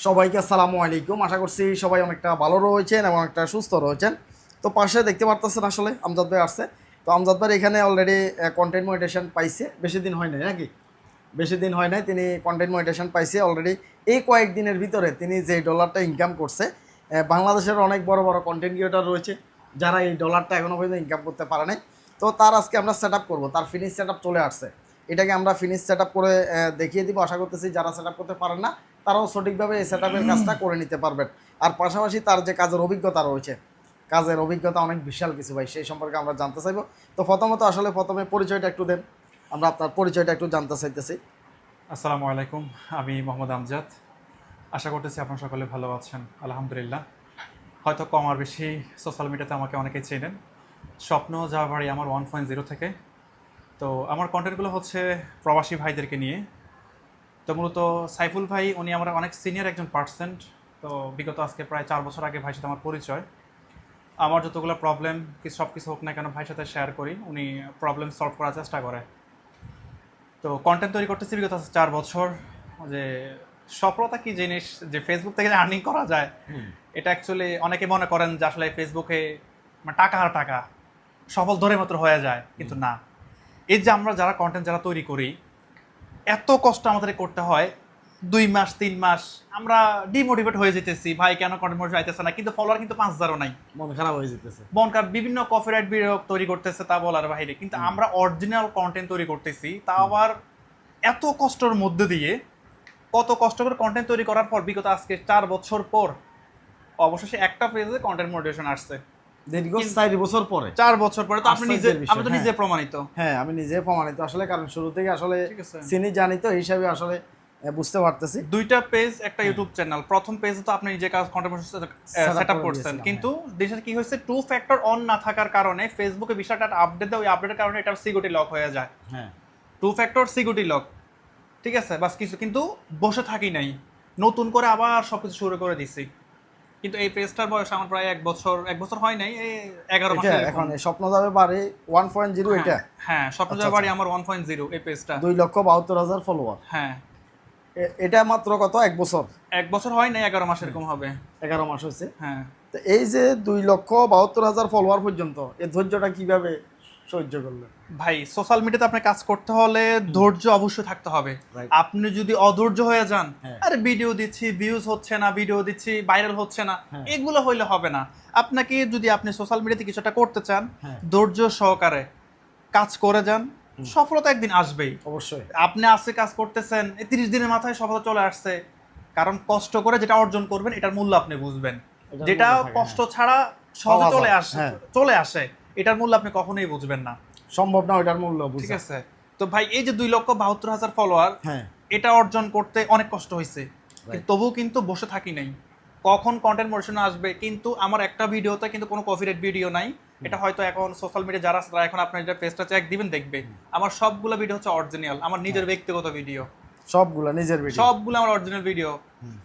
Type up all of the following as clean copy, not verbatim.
সবাইকে আসসালামু আলাইকুম। আশা করছি সবাই অনেকটা ভালো রয়েছেন এবং একটা সুস্থ রয়েছেন। তো পাশে দেখতে পারতেছেন আসলে আমজাদ ভাই আসছে। তো আমজাদ ভাই এখানে অলরেডি কন্টেন্ট মনিটাইজেশন পাইছে, বেশি দিন হয় নাই নাকি? বেশি দিন হয় নাই, তিনি কন্টেন্ট মনিটাইজেশন পাইছে অলরেডি। এই কয়েকদিনের ভিতরে তিনি যে ডলারটা ইনকাম করছে, বাংলাদেশের অনেক বড় বড় কন্টেন্ট ক্রিয়েটর রয়েছে যারা এই ডলারটা এখনও পর্যন্ত ইনকাম করতে পারে নাই। তো তার আজকে আমরা সেট আপ করবো, তার ফিনিশ সেট আপ চলে আসছে। এটাকে আমরা ফিনিশ সেট আপ করে দেখিয়ে দিব। আশা করতেছি যারা সেট আপ করতে পারেন না তারাও সঠিকভাবে এই সেট আপের কাজটা করে নিতে পারবেন। আর পাশাপাশি তার যে কাজের অভিজ্ঞতা রয়েছে, কাজের অভিজ্ঞতা অনেক বিশাল কিছু ভাই, সেই সম্পর্কে আমরা জানতে চাইবো। তো প্রথমত আসলে প্রথমে পরিচয়টা একটু দেন, আমরা আপনার পরিচয়টা একটু জানতে চাইতেছি। আসসালামু আলাইকুম, আমি মোহাম্মদ আমজাদ। আশা করতেছি আপনারা সকলে ভালো আছেন, আলহামদুলিল্লাহ। হয়তো কম আর বেশি সোশ্যাল মিডিয়াতে আমাকে অনেকেই চেনেন। স্বপ্ন যাওয়া বাড়ি আমার 1.0 থেকে। তো আমার কন্টেন্টগুলো হচ্ছে প্রবাসী ভাইদেরকে নিয়ে। তো মূলত সাইফুল ভাই উনি আমার অনেক সিনিয়র একজন পার্সেন্ট। তো বিগত আজকে প্রায় 4 বছর আগে ভাইয়ের সাথে আমার পরিচয়। আমার যতগুলো প্রবলেম সব কিছু হোক না কেন ভাইয়ের সাথে শেয়ার করি, উনি প্রবলেম সলভ করার চেষ্টা করে। তো কন্টেন্ট তৈরি করতেছি বিগত 4 বছর। যে সফলতা কি জিনিস, যে ফেসবুক থেকে যে আর্নিং করা যায়, এটা অ্যাকচুয়ালি অনেকে মনে করেন যে আসলে ফেসবুকে মানে টাকা আর টাকা সফল ধরে মাত্র হয়ে যায়, কিন্তু না। এই যে আমরা যারা কন্টেন্ট যারা তৈরি করি, এত কষ্ট আমাদের করতে হয়, 2 মাস 3 মাস আমরা ডিমোটিভেট হয়ে যেতেছি, ভাই কেন কন্টেন্ট মোটিভেট আইতেছে না, কিন্তু ফলোয়ার কিন্তু 5,000-ও নাই। মন খারাপ হয়ে যেতেছে। বনকার বিভিন্ন কপিরাইট ভিডিও তৈরি করতেছে তা বলার বাইরে, কিন্তু আমরা অরিজিনাল কন্টেন্ট তৈরি করতেছি, তা আবার এত কষ্টের মধ্যে দিয়ে। কত কষ্ট করে কন্টেন্ট তৈরি করার পর বিগত আজকে 4 বছর পর অবশেষে একটা পেজে কন্টেন্ট মোটিভেশন আসছে। দীর্ঘ 4 বছর পরে। 4 বছর পরে তো আপনি নিজে, আশ্চর্যের বিষয়, আমি তো হ্যাঁ। নিজে প্রমাণিত। হ্যাঁ, আমি নিজে প্রমাণিত আসলে, কারণ শুরু থেকে আসলে ঠিক আছে, চিনি জানি, তো এই হিসাবে আসলে বুঝতে পারতেছি। 2টা পেজ একটা ইউটিউব চ্যানেল। প্রথম পেজে তো আপনি নিজে কাজ কন্টেন্ট সেট আপ করছেন, কিন্তু দেশের কি হয়েছে, 2 ফ্যাক্টর অন না থাকার কারণে ফেসবুকে বিষয়টা আপডেট দেয়, ওই আপডেটের কারণে এটা সিকিউরিটি লক হয়ে যায়। হ্যাঁ, 2 ফ্যাক্টর সিকিউরিটি লক, ঠিক আছে, বাস কিছু। কিন্তু বসে থাকি নাই, নতুন করে আবার সবকিছু শুরু করে দিছি। কিন্তু এই পেজটার বয়স আমার প্রায় 1 বছর হয় নাই, এই 11 মাস এটা এরকম। এখন স্বপ্ন যাবে বাড়ি 1.0, এটা হ্যাঁ, স্বপ্নজয় বাড়ি আমার 1.0 এই পেজটা। 2,72,000 ফলোয়ার। হ্যাঁ, এটা মাত্র কত, 1 বছর? 1 বছর হয় নাই, 11 মাস এরকম হবে। 11 মাস হয়েছে। হ্যাঁ তো এই যে 2,72,000 ফলোয়ার পর্যন্ত, এই ধৈর্যটা কিভাবে সহ্য করলেন? ভাই, সোশ্যাল মিডিয়াতে আপনি কাজ করতে হলে ধৈর্য অবশ্যই থাকতে হবে। Right. আপনি যদি অধৈর্য হয়ে যান, হ্যাঁ। আরে ভিডিও দিচ্ছি ভিউজ হচ্ছে না, ভিডিও দিচ্ছি ভাইরাল হচ্ছে না, হ্যাঁ। এগুলো হইলে হবে না। আপনাকে যদি আপনি সোশ্যাল মিডিয়াতে কিছুটা করতে চান, হ্যাঁ। ধৈর্য সহকারে কাজ করে যান, সফলতা একদিন আসবেই। অবশ্যই। আপনি আজকে কাজ করতেছেন, এই 30 দিনের মাথায় সফলতা চলে আসছে, কারণ কষ্ট করে যেটা অর্জন করবেন এটার মূল্য আপনি বুঝবেন। এটার যেটা মূল্য থাকে, কষ্ট হ্যাঁ। ছাড়া সহজে পাওয়া চলে যায়, আসে, হ্যাঁ। চলে আসে, এটার মূল্য আপনি কখনোই বুঝবেন না। সম্ভব না ওইটার মূল্য ঠিক বুঝা। আছে, তো ভাই এই যে 2,72,000 ফলোয়ার, হ্যাঁ। এটা অর্জন করতে অনেক কষ্ট হয়েছে, তবুও কিন্তু বসে থাকি নাই। কখন কন্টেন্ট মোটিভেশন আসবে, কিন্তু আমার একটা ভিডিওতে কিন্তু কোনো কপিরাইট ভিডিও নাই। এটা হয়তো এখন সোশ্যাল মিডিয়া যারা আছে তারা এখন আপনার যে পেজটা চেক দিবেন দেখবে, আমার সবগুলো ভিডিও হচ্ছে অরিজিনাল, আমার নিজের ব্যক্তিগত ভিডিও, সবগুলা নিজের ভিডিও। সবগুলো আমার অরিজিনাল ভিডিও।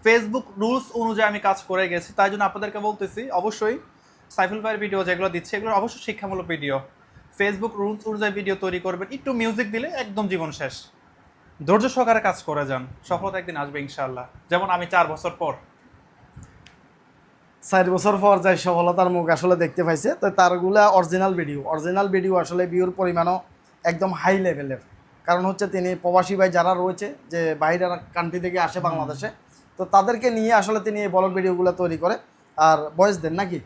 ফেসবুক রুলস অনুযায়ী আমি কাজ করে গেছি, তাই জন্য আপনাদেরকে বলতেছি অবশ্যই সাইফুল ভাইয়ের ভিডিও যেগুলো দিচ্ছে এগুলো অবশ্যই শিক্ষামূলক ভিডিও। ফেসবুক রুলস অনুযায়ী ভিডিও তৈরি করবেন, একটু মিউজিক দিলে একদম জীবন শেষ। ধৈর্য সহকারে কাজ করে যান, সফলতা একদিন আসবে ইনশাআল্লাহ। যেমন আমি 4 বছর পর 4 বছর পর যাই সফলতার মুখ আসলে দেখতে পাইছে। তো তারগুলা অরিজিনাল ভিডিও আসলে ভিউর পরিমাণও একদম হাই লেভেলের। কারণ হচ্ছে তিনি প্রবাসী ভাই যারা রয়েছে, যে বাইরের কান্ট্রি থেকে আসে বাংলাদেশে, তো তাদেরকে নিয়ে আসলে তিনি এই ব্লগ ভিডিওগুলো তৈরি করে আর ভয়েস দেন নাকি,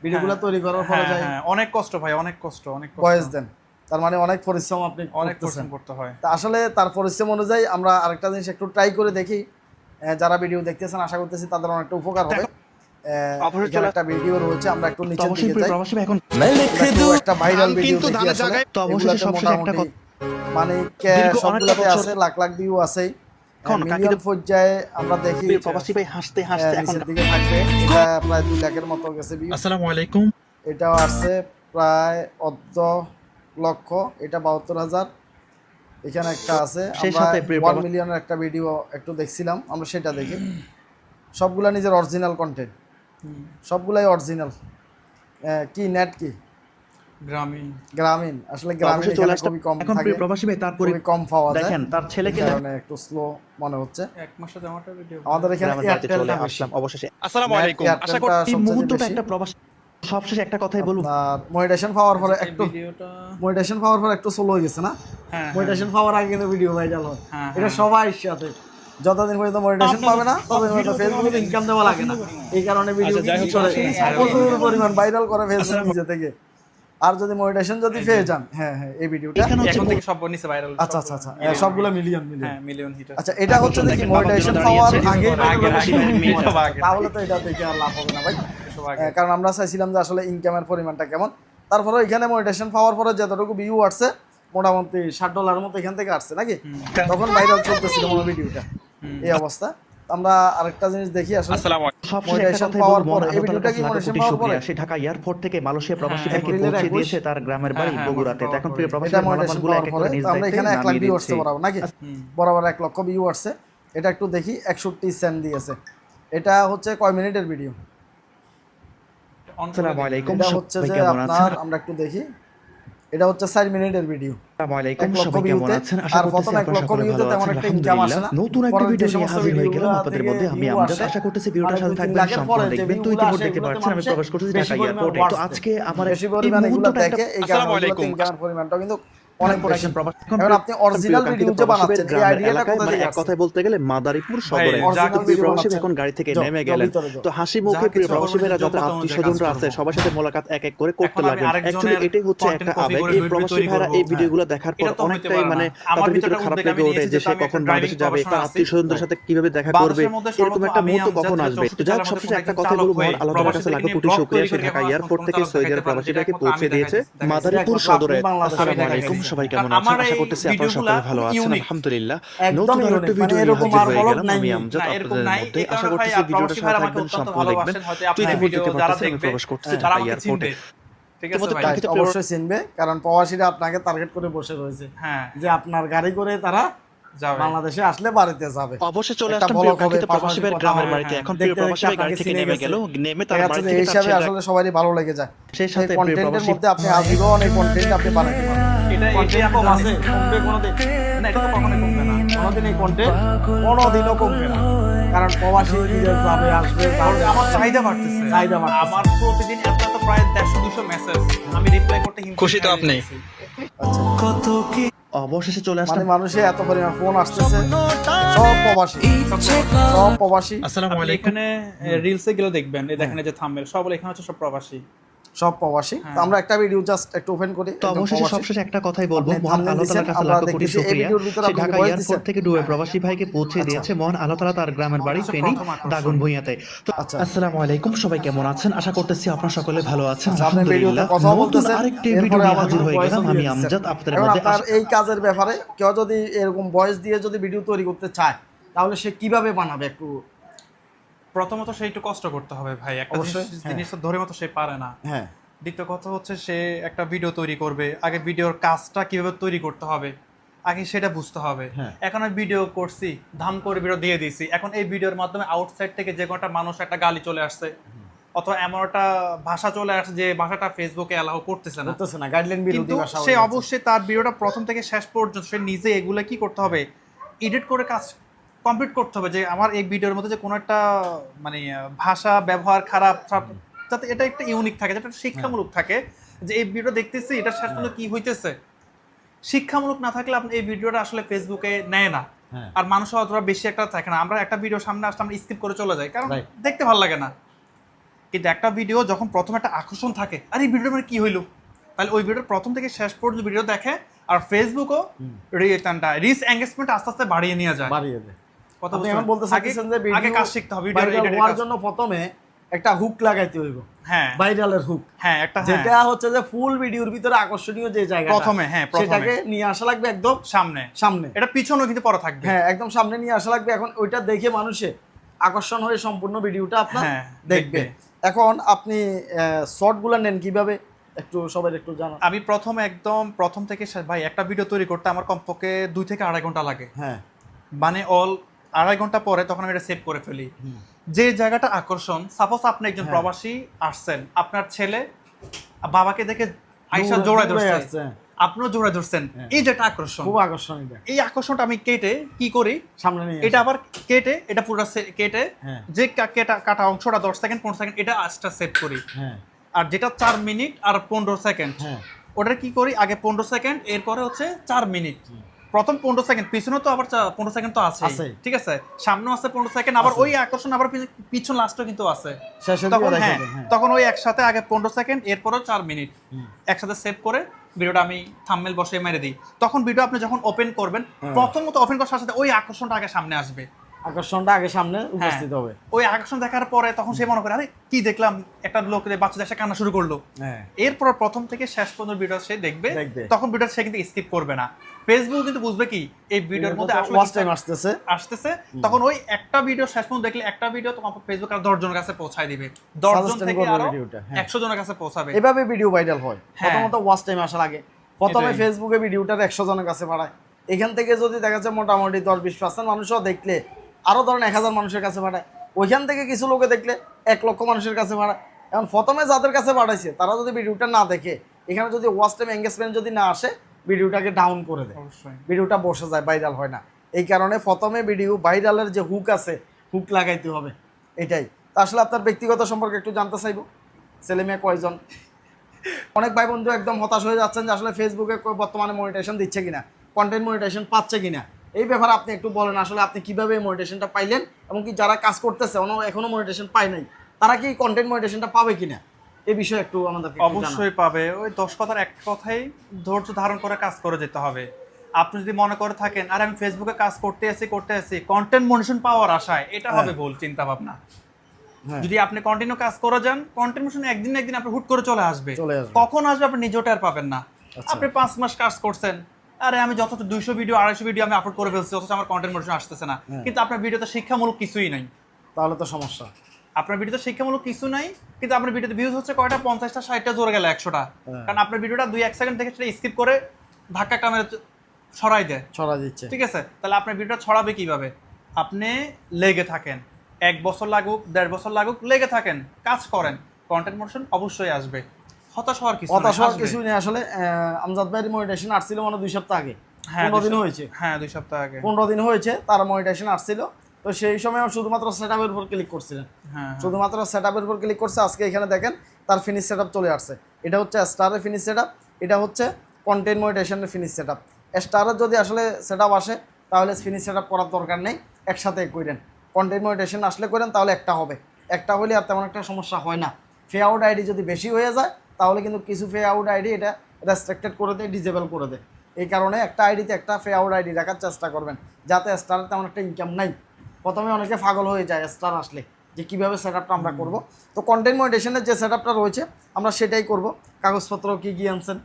ভিডিওগুলো তৈরি করার পরে যাই অনেক কষ্ট ভাই, অনেক কষ্ট, অনেক ভয়েস দেন। তার মানে অনেক পরিশ্রম আপনি অনেক করতেছেন। পরিশ্রম করতে হয়। তা আসলে তার পরিশ্রম অনুযায়ী আমরা আরেকটা জিনিস একটু ট্রাই করে দেখি। যারা ভিডিও দেখতেছেন আশা করতেছি তাদের অনেকটা উপকার হবে। এখানে একটা ভিডিও রয়েছে, আমরা একটু নিচের দিকে যাই। একটা ভাইরাল ভিডিও দেখি আসলে। এগুলাতে মোটামুটি মানে সবগুলাতে আছে, লাখ লাখ ভিউ আছে, মিলিয়ন পর্যায়ে আমরা দেখি। প্রবাসী ভাই হাসতে হাসতে এখন নিচের দিকে থাকবে, এটা প্রায় 2 লাখের মতো গেছে ভিউ। আসসালামু আলাইকুম। এটাও আসছে প্রায় 1.5 লক্ষ, এটা 72,000। এখানে একটা আছে, আমরা 1 মিলিয়নের একটা ভিডিও একটু দেখছিলাম, আমরা সেটা দেখি। সবগুলা নিজের অরিজিনাল কন্টেন্ট, সবগুলাই অরিজিনাল। কি নেট কি গ্রামীণ আসলে গ্রামীণ অবশ্যই চলে এখানে আসলাম খুবই কম এখন থাকে, প্রিয় প্রবাসী ভাই, তারপরে খুবই কম পাওয়া যায়। দেখেন তার ছেলেকে এই কারণে একটু স্লো মনে হচ্ছে। এক মাসে জামাটা ভিডিও আমাদের এখানে গ্রামের বাড়িতে চলে এয়ারটেলটা বেশি। আসলাম অবশেষে। আসসালামু আলাইকুম আশা এয়ারটেলটা এই সবচেয়ে মুহূর্তটা বেশি। একটা প্রবাসী সবশেষে একটা কথাই বলবো, আপনার মনিটাইজেশন পাওয়ার পরে এই একটু ভিডিওটা স্লো হয়ে গেছে না? হ্যাঁ মনিটাইজেশন পাওয়ার আগে কিন্তু ভিডিও ভাইরাল হয়, হ্যাঁ, এটা সবাই সাথে। যতদিন পর্যন্ত মনিটাইজেশন পাবে না ততদিন পর্যন্ত ফেসবুকে ইনকাম দেওয়া লাগে না। এই কারণে ভিডিও যাই হোক, প্রচুর পরিমাণ ভাইরাল করে ফেসবুক নিজে থেকে। আর যদি মনিটাইজেশন যদি পেয়ে যান, হ্যাঁ এই ভিডিওটা এখানে হচ্ছে এখন থেকে সব নিচে ভাইরাল আচ্ছা সবগুলো মিলিয়ন হ্যাঁ মিলিয়ন হিট আচ্ছা এটা হচ্ছে দেখি দেখেন, মনিটাইজেশন বাবা পাওয়ার দাঁড়িয়ে আগে আগে। তাহলে তো এটা দেখে আর লাভ হবে না ভাই। কারণ আমরা চাইছিলাম যে আসলে ইনকামের পরিমাণটা কেমন। তারপরে এখানে মনিটাইজেশন পাওয়ার পরে যতটুকু ভিউ আসছে মোটামুটি $60 মতো এখান থেকে আসছে নাকি, তখন ভাইরাল চলতেছিল মনে ভিডিওটা। এই অবস্থা। আমরা আরেকটা জিনিস দেখি আসলে আসসালামু আলাইকুম সবশেষে একটা মনিটাইজেশন কথাই পাওয়ার বলবো, পরে এই আল্লাহ ভিডিওটা তাআলার কি কাছে লাখো মনিটাইজেশন কোটি পাওয়ার পরে শুকরিয়া। সে ঢাকা এয়ারপোর্ট থেকে মালয়েশিয়া প্রবাসী ভাইকে এপ্রিলের পৌঁছে 21 দিয়েছে তার গ্রামের বাড়ি হ্যাঁ, বগুড়াতে। তো এখন প্রিয় প্রবাসী এটা ভাই মনিটাইজেশন মালামালগুলো পাওয়ার এক এক পরে করে নিজ তো আমরা দায়িত্বে এখানে 1 লাখ নামিয়ে ভিউ দিচ্ছি। আসছে বরাবর নাকি, বরাবর 1 লক্ষ ভিউ আসছে। এটা একটু দেখি 61 সেন্ট দিয়েছে। এটা হচ্ছে কয় মিনিটের ভিডিও? আসসালামু আলাইকুম, এটা হচ্ছে সবাই যে কেমন আছেন? আপনার আমরা একটু দেখি, এটা হচ্ছে 4 মিনিটের ভিডিও। আসসালামু আলাইকুম, 1 লক্ষ সবাই কেমন ভিউতে। আছেন? আশা আর করতেছি প্রথম 1 আপনারা লক্ষ সকলে ভিউতে ভালো তেমন আছেন, একটা ইনকাম আসে না। আলহামদুলিল্লাহ। নতুন একটা পরে ভিডিও যে নিয়ে সমস্ত হাজির হয়ে গেলাম ভিডিওগুলো আপনাদের থেকে মধ্যে। আমি view আমজাদ। আসে, আশা করতেছি ভিডিওটার মানে সাথে 2-3 থাকবেন, লাখের সম্পূর্ণ পরে যে দেখবেন। তো ভিউগুলো ইতিমধ্যে আসে দেখতে এগুলোতে পাচ্ছেন আমি মানুষে প্রবেশ করতেছি বেশি ঢাকা পরিমাণ এয়ারপোর্টে। watch তো দেয়। আজকে আমার বেশি এই পরিমাণ এগুলো মুহূর্তটা একটা দেখে এই কারণে এগুলোতে ইনকামের পরিমাণটাও কিন্তু অনেক বেশি। এখন আপনি অরিজিনাল ভিডিও যে বানাচ্ছেন এই আইডিয়াটা কোথা থেকে এক আসছে? কথায় বলতে গেলে মাদারীপুর সদরে original প্রিয় video প্রবাসী বানাচ্ছেন। এখন গাড়ি থেকে যাও, নেমে যাও গেলেন। ভিতরে যাও। তো হাসি মুখে যা প্রিয় কিছু প্রবাসী ভাইরা যোগ্যতা যাদের অনুযায়ী আত্মীয় স্বজনরা কাজ আছে করবো। সবার সাথে মোলাকাত এক এক করে করতে এখন আমি লাগবেন। আরেকজনের অ্যাকচুয়ালি এটাই হচ্ছে content একটা copy আবেগ। করে এই ভিডিও প্রবাসী তৈরি ভাইরা করবো। এই ভিডিওগুলো দেখার পর এটা তো হইতে অনেকটাই পারে না। মানে আমার তাদের ভিতরে ভিতরে খারাপ উদ্বেগ আমি লেগে ওঠে নিয়েছি যে যে সে আমি কখন একটা বাংলাদেশে যাবে, driving তার professional আত্মীয় স্বজনদের আছি। সাথে কিভাবে দেখা করবে, বাংলাদেশের মধ্যে এরকম একটা আমি মুহূর্ত আমজাদ কখন যেটা আসবে। 64 তো যাক সালের মধ্যে সবশেষে একটা একজন কথাই চালক বলবো, হয়ে মহান আল্লাহ তাআলার কাছে প্রবাসী লাখো থেকে কোটি blog শুকরিয়া। তৈরি সে করে ঢাকা এখন এয়ারপোর্ট কোন থেকে চালক সৌদি দেখাইতে আরব পারেন, প্রবাসী যেটা ভাইকে একমাত্র পৌঁছে আমি দিয়েছে দেখাইছি। মাদারীপুর একমাত্র সদরে। আপনি বাংলাদেশে আসসালামু দেখাইছেন। আলাইকুম, সবাই কেমন আমার আছেন? আশা এই করতেছি আপনারা ভিডিওগুলা সকলে ভালো খুব আছেন, unique। আলহামদুলিল্লাহ। একদম নতুন unique, আরেকটা মানে ভিডিও নিয়ে এরকম হাজির আর হয়ে vlog গেলাম নাই। আমি আমজাদ না, এরকম আপনাদের নাই। মধ্যে। এই আশা কারণে ভাই করতেছি আর ভিডিওটা প্রবাসী সাথে ভাইরা আমাকে থাকবেন, অত্যন্ত সম্পূর্ণ দেখবেন। ভালোবাসেন। হয়তো তো আপনার ইতিমধ্যে ভিডিও দেখতে যারা পাচ্ছেন আমি দেখবে প্রবেশ করতেছি তারা ঢাকা আমাকে এয়ারপোর্টে। চিনবে। ঠিক আছে ইতিমধ্যে ভাই? কাঙ্ক্ষিত অবশ্যই চিনবে, কারণ প্রবাসীরা আপনাকে টার্গেট করে বসে রয়েছে হ্যাঁ, যে আপনার গাড়ি করে তারা যাবে। বাংলাদেশে আসলে বাড়িতে যাবে। অবশ্যই চলে একটা আসলাম vlog প্রিয় হবে, কাঙ্ক্ষিত প্রবাসী পাশাপাশি ভাইয়ের কথা গ্রামের হবে। বাড়িতে। এখন দেখতে প্রিয় দেখতে প্রবাসী ভাই গাড়ি আপনাকে থেকে চিনে নেমে গেছে। গেল, নেমে তার দেখা বাড়ি যাচ্ছে যে থেকে এই তার হিসাবে ছেলেরা আসলে সবারই ভালো লেগে যায়। সেই এই সাথে প্রিয় কন্টেন্টের প্রবাসী মধ্যে আপনি আজীবন এই কন্টেন্ট আপনি বানাতে পারবেন। এটাই কন্টেন্ট আমি কম জানি। আছে, কমবে কোনোদিন? না, এটা তো কখনোই কমবে না। কোনোদিন এই কন্টেন্ট কোনোদিনও কমবে না, কারণ প্রবাসী বিদেশ যাবে আসবে যাবে। আমার চাহিদা বাড়তেছে। চাহিদা বাড়তেছে। আমার প্রতিদিন এত প্রায় 150-200 মেসেজ আমি রিপ্লাই করতে খুশি তো আপনি? অবশেষে চলে মানে আসলাম। মানুষের এত পরিমাণ ফোন আসতেছে, সব প্রবাসী, সব প্রবাসী, আসসালামু আপনি আলাইকুম। এখানে রিলসে গেলে দেখবেন, এই দেখেন এই যে থাম্বনেল সব এখানে হচ্ছে সব প্রবাসী। সব প্রবাসী। তো আমরা একটা ভিডিও জাস্ট একটু ওপেন করি। তো একদম অবশেষে প্রবাসী। সবশেষে একটা কথাই বলবো, আপনি মহান thumbnail আল্লাহ তাআলার দিছেন, কাছে আমরা লাখো কোটি দেখতেছি এই শুকরিয়া। ভিডিওর ভিতরে সে আপনি ঢাকা voice এয়ারপোর্ট দিছেন? থেকে ডুবে প্রবাসী ভাইকে পৌঁছে দিয়েছে মহান আল্লাহ তাআলা তার গ্রামের বাড়ি আচ্ছা, ফেনী প্রথম আকর্ষণ। দাগন ভূঁইয়াতে। তো আচ্ছা। আসসালামু আলাইকুম, সবাই কেমন আছেন? আশা করতেছি আপনারা সকলে ভালো আছেন, আচ্ছা, আপনি ভিডিওতে আলহামদুলিল্লাহ। কথা নতুন বলতেছেন, আরেকটি এরপরে ভিডিও নিয়ে আবার হাজির হয়ে voice গেলাম দিয়ে আমি দিচ্ছেন। আমজাদ আপনাদের এখন মধ্যে। আপনার এই কাজের ব্যাপারে কেউ যদি এরকম ভয়েস দিয়ে যদি ভিডিও তৈরি করতে চায় তাহলে সে কিভাবে বানাবে একটু? প্রথমত সে একটু কষ্ট করতে হবে ভাই, একটা অবশ্যই, জিনিস তো ধরে মতো সে পারে না। হ্যাঁ, দ্বিতীয় কথা হচ্ছে সে একটা ভিডিও তৈরি করবে, আগে ভিডিওর কাজটা কিভাবে তৈরি করতে হবে আগে সেটা বুঝতে হবে। হ্যাঁ। এখন আমি ভিডিও করছি, ধাম করে ভিডিও দিয়ে দিয়েছি, এখন এই ভিডিওর মাধ্যমে আউটসাইড থেকে যে কোনটা মানুষ একটা গালি চলে আসছে অথবা এমন একটা ভাষা চলে আসছে যে ভাষাটা ফেসবুকে অ্যালাউ করতেছে না, করতেছে না, গাইডলাইন বিরোধী কিন্তু ভাষা সে হয়ে যাচ্ছে। অবশ্যই তার ভিডিওটা প্রথম থেকে শেষ পর্যন্ত সে নিজে এগুলো কি করতে হবে, এডিট করে কাজ কমপ্লিট করতে হবে, যে আমার এই ভিডিওর মধ্যে যে কোনো একটা মানে ভাষা ব্যবহার খারাপ যাতে এটা একটা ইউনিক থাকে, যাতে একটা শিক্ষামূলক থাকে, যে এই ভিডিও দেখতেছি এটা শেষ পর্যন্ত কি হইতেছে। শিক্ষামূলক না থাকলে আপনি এই ভিডিওটা আসলে ফেসবুকে নেয় না, হ্যাঁ। আর মানুষও অতটা বেশি একটা থাকে না। আমরা একটা ভিডিও সামনে আসলে আমরা স্কিপ করে চলে যাই, কারণ Right. দেখতে ভালো লাগে না। কিন্তু একটা ভিডিও যখন প্রথম একটা আকর্ষণ থাকে, আর এই ভিডিওটা মানে কি হইলো, তাহলে ওই ভিডিওর প্রথম থেকে শেষ পর্যন্ত ভিডিও দেখে, আর ফেসবুকও রিচ এঙ্গেজমেন্ট আস্তে আস্তে বাড়িয়ে নিয়ে যায়। বাড়িয়ে দেয়। কথা আপনি বুঝতে এখন বলতে আগে চাচ্ছেন যে আগে কাজ শিখতে হবে, ভিডিও ভাইরাল এডিটের হওয়ার কাজ। জন্য প্রথমে একটা হুক লাগাইতে হইব, হ্যাঁ ভাইরালের হুক, হ্যাঁ একটা যেটা হচ্ছে যে ফুল ভিডিওর ভিতরে আকর্ষণীয় যে জায়গা প্রথমে, হ্যাঁ, প্রথমে। সেটাকে নিয়ে আসা লাগবে একদম সামনে, সামনে। এটা পিছনেও কিন্তু পরে থাকবে। হ্যাঁ, একদম সামনে নিয়ে আসা লাগবে। এখন ওইটা দেখে মানুষে আকর্ষণ হয়ে সম্পূর্ণ ভিডিওটা আপনার হ্যাঁ, দেখবে। দেখবে। এখন আপনি শর্টগুলো নেন কিভাবে একটু সবাই একটু জানান। আমি প্রথম থেকে ভাই একটা ভিডিও তৈরি করতে আমার কমপক্ষে 2 থেকে 2.5 ঘন্টা লাগে, হ্যাঁ, মানে 2.5 ঘন্টা পরে তখন আমি এটা সেভ করে ফেলি। যে জায়গাটা আকর্ষণ, সাপোজ আপনি একজন প্রবাসী আসছেন, আপনার ছেলে বাবাকে দেখে আইসা দূরে জোড়ায় দূরে ধরছে, আসছে। আপনিও জোড়ায় ধরছেন। এই যে একটা আকর্ষণ, খুব আকর্ষণ এটা। এই আকর্ষণটা আমি কেটে কি করি, সামনে নিয়ে এটা আবার কেটে এটা পুরো কেটে হ্যাঁ। যে কাটা অংশটা 10 সেকেন্ড 15 সেকেন্ড এটা আস্তে সেট করি। হ্যাঁ আর যেটা 4 মিনিট আর 15 সেকেন্ড, হ্যাঁ ওটা কি করি আগে 15 সেকেন্ড, এরপরে হচ্ছে 4 মিনিট। প্রথম 15 সেকেন্ড, পিছনে তো আবার 15 সেকেন্ড তো আছে, আছে। ঠিক আছে, সামনেও আছে 15 সেকেন্ড, আবার ওই আকর্ষণ আবার পিছন লাস্টও কিন্তু আছে। শেষে তখন দিয়ে হ্যাঁ, দেখাবে, হ্যাঁ। তখন ওই একসাথে আগে 15 সেকেন্ড এরপরও 4 মিনিট একসাথে সেভ করে ভিডিওটা আমি থাম্বনেল বসে মেরে দিই। তখন ভিডিও আপনি যখন ওপেন করবেন, প্রথমত ওপেন করার সাথে সাথে ওই আকর্ষণটা আগে সামনে আসবে। আকর্ষণটা আগে সামনে উপস্থিত হবে। ওই আকর্ষণ দেখার পরে তখন সে মনে করে আরে কি দেখলাম, একটা লোকের বাচ্চা এসে কান্না শুরু করলো। হ্যাঁ এরপর প্রথম থেকে শেষ পর্যন্ত ভিডিও সে দেখবে, দেখবে। তখন ভিডিও সে কিন্তু স্কিপ করবে না। ফেসবুক কিন্তু বুঝবে কি এই ভিডিওর মধ্যে আসলে ওয়াচ টাইম আসতেছে, তখন ওই একটা ভিডিও শেষ পর্যন্ত দেখলে একটা ভিডিও তোমার ফেসবুক আর 10 জনের কাছে পৌঁছায় দিবে, 10 জন Suggestion থেকে করবে আরো ভিডিওটা, হ্যাঁ। 100 জনের কাছে পৌঁছাবে। এভাবে ভিডিও ভাইরাল হয়। হ্যাঁ। প্রথমত ওয়াচ টাইম আসার আগে প্রথমে এটাই। ফেসবুকে ভিডিওটা 100 জনের কাছে বাড়ায়, এখান থেকে যদি দেখা যাচ্ছে মোটামুটি 10-20% মানুষও দেখলে আরো ধরেন 1000 মানুষের কাছে বাড়ায়, ওইখান থেকে কিছু লোকে দেখলে 1 লক্ষ মানুষের কাছে বাড়ায়। এখন প্রথমে যাদের কাছে বাড়াইছে তারা যদি ভিডিওটা না দেখে, এখানে যদি ওয়াচ টাইম এঙ্গেজমেন্ট যদি না আসে, ভিডিওটাকে ডাউন করে দেয়, অবশ্যই ভিডিওটা বসে যায়, ভাইরাল হয় না। এই কারণে প্রথমে ভিডিও ভাইরালের যে হুক আছে, হুক লাগাইতে হবে, এটাই। তা আসলে আপনার ব্যক্তিগত সম্পর্কে একটু জানতে চাইবো, ছেলে মেয়ে কয়জন? অনেক ভাই বন্ধু একদম হতাশ হয়ে যাচ্ছেন যে আসলে ফেসবুকে বর্তমানে মনিটাইজেশন দিচ্ছে কিনা, কন্টেন্ট মনিটাইজেশন পাচ্ছে কিনা। এই ব্যাপারে আপনি একটু বলেন, আসলে আপনি কিভাবে মনিটাইজেশনটা পাইলেন, এবং কি যারা কাজ করতেছে এখনো মনিটাইজেশন পায় নাই, তারা কি কন্টেন্ট মনিটাইজেশনটা পাবে কিনা, এই বিষয়ে একটু আমাদেরকে একটু জানান। অবশ্যই পাবে। ওই 10 কথার এক কথাই ধৈর্য ধারণ করে কাজ করে যেতে হবে। আপনি যদি মনে করে থাকেন আর আমি ফেসবুকে কাজ করতে আসি কন্টেন্ট মনিটাইজেশন পাওয়ার আশায়, এটা হবে ভুল চিন্তা ভাবনা। হ্যাঁ। যদি আপনি কন্টিনিউ কাজ করে যান, কন্টেন্ট মনিটাইজেশন একদিন না একদিন আপনি হুট করে চলে আসবে। কখন আসবে আপনি নিজেও টের পাবেন না। আপনি 5 মাস কাজ করছেন, আরে আমি যত 200 ভিডিও 250 ভিডিও আমি আপলোড করে ফেলছি, অথচ আমার কন্টেন্ট মনিটাইজেশন আসতেছে না। কিন্তু আপনার ভিডিওতে শিক্ষামূলক কিছুই নাই, তাহলে তো সমস্যা। আপনার ভিডিওতে শিক্ষামূলক কিছু নাই, কিন্তু আপনার ভিডিওতে ভিউজ হচ্ছে কয়টা, 50টা 60টা, জোরে গেল 100টা। কারণ আপনার ভিডিওটা 2-1 সেকেন্ড থেকে সেটা স্কিপ করে ধাক্কা কামেরা ছড়াই দেয়, ছড়া দিচ্ছে। ঠিক আছে। তাহলে আপনার ভিডিওটা ছড়াবে কিভাবে? আপনি লেগে থাকেন, 1 বছর লাগুক 1.5 বছর লাগুক, লেগে থাকেন, কাজ করেন, কন্টেন্ট মোশন অবশ্যই আসবে। হতাশ হওয়ার কিছু নেই। আসলে আমজাদ ভাইয়ের মনিটাইজেশন আসছিল মানে 2 সপ্তাহ আগে, 15 দিন হয়েছে। হ্যাঁ 2 সপ্তাহ আগে 15 দিন হয়েছে তার মনিটাইজেশন আসছিল। তো সেই সময় শুধুমাত্র সেটআপের উপর ক্লিক করছিলেন, শুধুমাত্র সেটআপের উপর ক্লিক করছে। আজকে এখানে দেখেন তার ফিনিশ সেটআপ চলে আসছে। এটা হচ্ছে স্টারের ফিনিশ সেটআপ, এটা হচ্ছে কন্টেন্ট মনিটাইজেশনের ফিনিশ সেটআপ। স্টারের যদি আসলে সেটআপ আসে তাহলে ফিনিশ সেটআপ করার দরকার নেই, একসাথে করেন। কন্টেন্ট মনিটাইজেশন আসলে করেন তাহলে একটা হবে, একটা হলে আর তেমন একটা সমস্যা হয় না। ফে আউট আইডি যদি বেশি হয়ে যায় তাহলে কিন্তু কিছু ফে আউট আইডি এটা রেস্ট্রিক্টেড করে দেয়, ডিজেবল করে দেয়। এই কারণে একটা আইডিতে একটা ফে আউট আইডি রাখার চেষ্টা করবেন, যাতে স্টারের তেমন একটা ইনকাম নাই। প্রথমে অনেকে পাগল হয়ে যায় স্টার আসলে যে কীভাবে সেটআপটা আমরা করব। তো কন্টেন্ট মনিটাইজেশনের যে সেটআপটা রয়েছে আমরা সেটাই করব। কাগজপত্র কি কি আনছেন?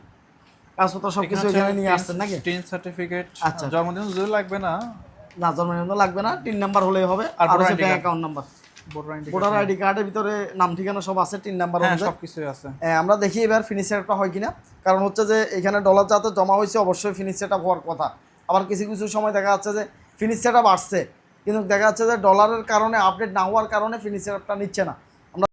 কাগজপত্র সব কিছু এখানে নিয়ে আসছেন নাকি? টিন সার্টিফিকেট, আচ্ছা, জন্মদিন যদি লাগবে না, না জন্মদিন লাগবে না, 3 নাম্বার হলেই হবে। আর হচ্ছে bank account number, voter ID কার্ডের ভিতরে নাম ঠিকানা সব আছে, 3 নাম্বার হ্যাঁ অনুযায়ী সব কিছুই আছে। আমরা দেখি এবার ফিনিশ সেটআপটা হয় কিনা। কারণ হচ্ছে যে এখানে ডলার যাতে জমা হয়েছে অবশ্যই ফিনিশ সেটআপ হওয়ার কথা। আবার কিছু কিছু সময় দেখা যাচ্ছে যে ফিনিশ সেটআপ আসছে কিন্তু দেখা যাচ্ছে যে ডলারের কারণে আপডেট না হওয়ার কারণে ফিনিশ সেটআপটা নিচ্ছে না।